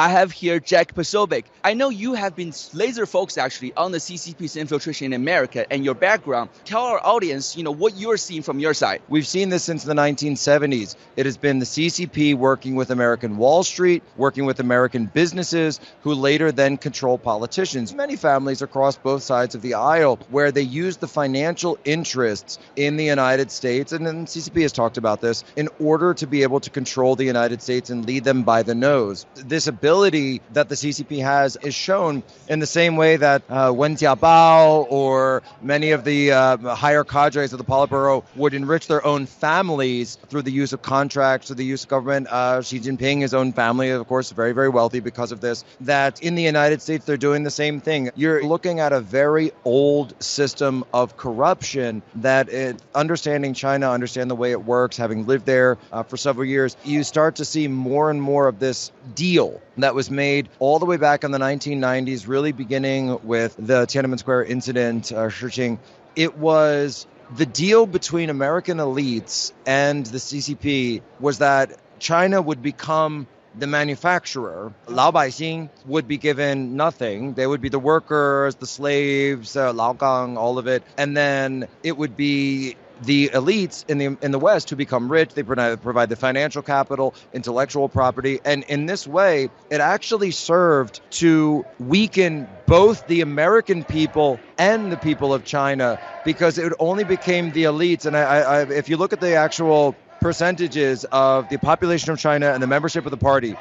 I have here Jack Posobiec. I know you have been laser focused actually on the CCP's infiltration in America and your background. Tell our audience, what you're seeing from your side. We've seen this since the 1970s. It has been the CCP working with American Wall Street, working with American businesses, who later then control politicians. Many families across both sides of the aisle where they use the financial interests in the United States, and then CCP has talked about this, in order to be able to control the United States and lead them by the nose. This ability that the CCP has is shown in the same way that Wen Jiabao or many of the higher cadres of the Politburo would enrich their own families through the use of contracts, through the use of government. Xi Jinping, his own family, of course, very, very wealthy because of this. That in the United States, they're doing the same thing. You're looking at a very old system of corruption that, understanding China, understand the way it works, having lived there for several years, you start to see more and more of this deal that was made all the way back in the 1990s, really beginning with the Tiananmen Square incident, Shiqing. It was the deal between American elites and the CCP was that China would become the manufacturer. 老百姓 would be given nothing. They would be the workers, the slaves, 劳工, all of it. And then it would be the elites in the West who become rich. They provide the financial capital, intellectual property. And in this way, it actually served to weaken both the American people and the people of China, because it only became the elites. And if you look at the actual percentages of the population of China and the membership of the party,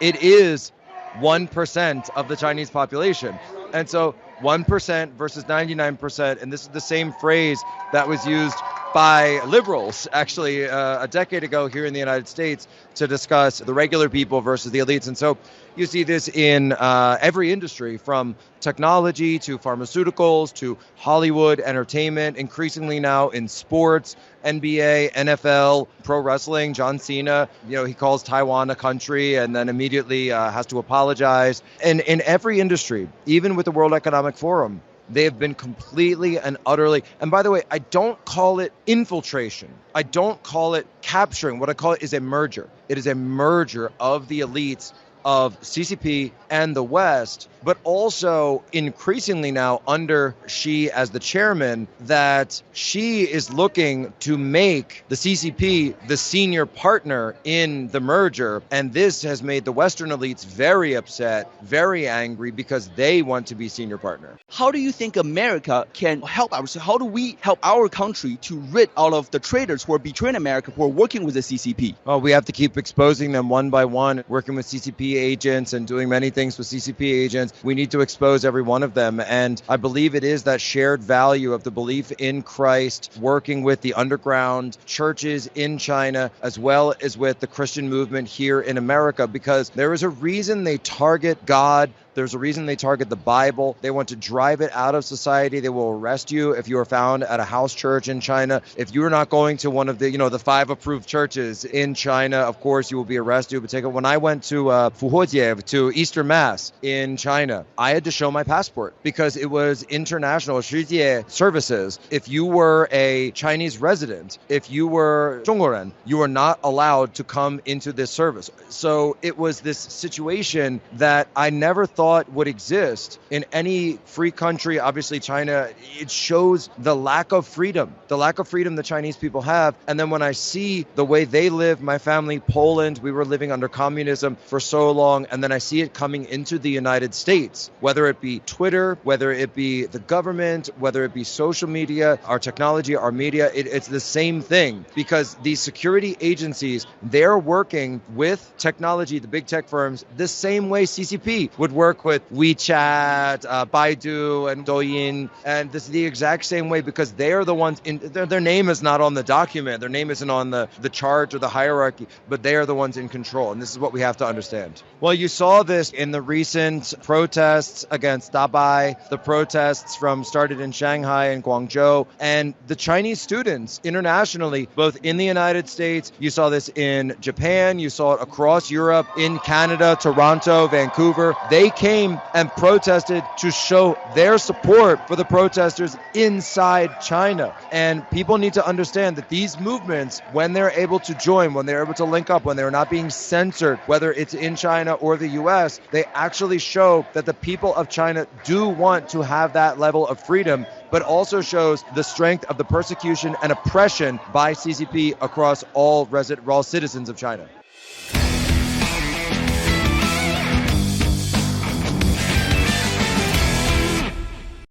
it is 1% of the Chinese population. And so 1% versus 99%, and this is the same phrase that was used by liberals actually a decade ago here in the United States to discuss the regular people versus the elites. And so you see this in every industry, from technology to pharmaceuticals to Hollywood, entertainment, increasingly now in sports, NBA, NFL, pro wrestling. John Cena, he calls Taiwan a country and then immediately has to apologize. And in every industry, even with the World Economic Forum, they have been completely and utterly, and by the way, I don't call it infiltration. I don't call it capturing. What I call it is a merger. It is a merger of the elites of CCP and the West, but also increasingly now under Xi as the chairman, that Xi is looking to make the CCP the senior partner in the merger. And this has made the Western elites very upset, very angry, because they want to be senior partner. How do you think America can help ourselves? How do we help our country to rid all of the traitors who are betraying America, who are working with the CCP? Well, we have to keep exposing them one by one, working with CCP agents and doing many things with CCP agents. We need to expose every one of them. And I believe it is that shared value of the belief in Christ, working with the underground churches in China, as well as with the Christian movement here in America, because there is a reason they target God. There's a reason they target the Bible. They want to drive it out of society. They will arrest you if you are found at a house church in China. If you're not going to one of the, the 5 approved churches in China, of course, you will be arrested. When I went to Fuhuojie, to Easter Mass in China, I had to show my passport because it was international Shijie services. If you were a Chinese resident, if you were 中国人, you were not allowed to come into this service. So it was this situation that I never thought would exist in any free country. Obviously, China, it shows the lack of freedom the Chinese people have. And then when I see the way they live, my family, Poland, we were living under communism for so long, and then I see it coming into the United States, whether it be Twitter, whether it be the government, whether it be social media, our technology, our media, it's the same thing, because these security agencies, they're working with technology, the big tech firms, the same way CCP would work with WeChat, Baidu, and Douyin, and this is the exact same way, because they are the ones, their name is not on the document, their name isn't on the chart or the hierarchy, but they are the ones in control, and this is what we have to understand. Well, you saw this in the recent protests against Dabai, the protests started in Shanghai and Guangzhou, and the Chinese students internationally, both in the United States, you saw this in Japan, you saw it across Europe, in Canada, Toronto, Vancouver, they came and protested to show their support for the protesters inside China. And people need to understand that these movements, when they're able to join, when they're able to link up, when they're not being censored, whether it's in China or the US, they actually show that the people of China do want to have that level of freedom, but also shows the strength of the persecution and oppression by CCP across all citizens of China.